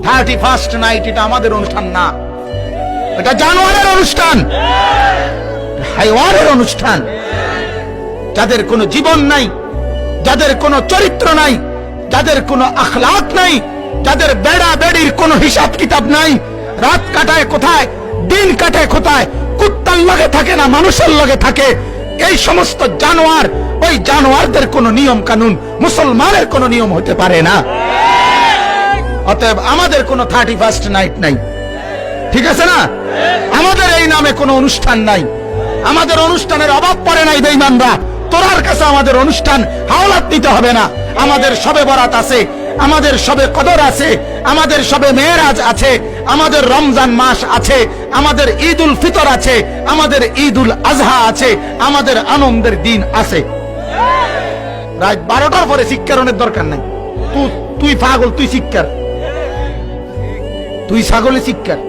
31st night এটা আমাদের অনুষ্ঠান না, এটা জানোয়ারের অনুষ্ঠান, হাইওয়ানের অনুষ্ঠান। যাদের কোনো জীবন নাই, যাদের কোনো চরিত্র নাই, যাদের কোনো আখলাক নাই, যাদের বেড়া বেড়ির কোনো হিসাব কিতাব নাই, রাত কাটায় কোথায়, দিন কাটায় কোথায়, কুত্তার লগে থাকে না মানুষের লগে থাকে, এই সমস্ত জানোয়ার, ওই জানোয়ারদের কোনো নিয়ম কানুন মুসলমানের কোনো নিয়ম হতে পারে না। অতএব আমাদের কোনো 31st নাইট নাই, ঠিক আছে না? আমাদের এই নামে কোনো অনুষ্ঠান নাই, আমাদের অনুষ্ঠানের অভাব পড়ে নাই বেঈমানরা। তোরার কাছে আমাদের অনুষ্ঠান হাওলাত দিতে হবে না। আমাদের শবে বরাত আছে, আমাদের শবে কদর আছে, আমাদের শবে মেরাজ আছে, আমাদের রমজান মাস আছে, আমাদের ঈদুল ফিতর আছে, আমাদের ঈদুল আজহা আছে, আমাদের আনন্দের দিন আছে। রাত 12টার পরে শিক্ষারণের দরকার নাই। তুই পাগল, তুই শিক্ষার, তুই ছাগলে শিক্ষার,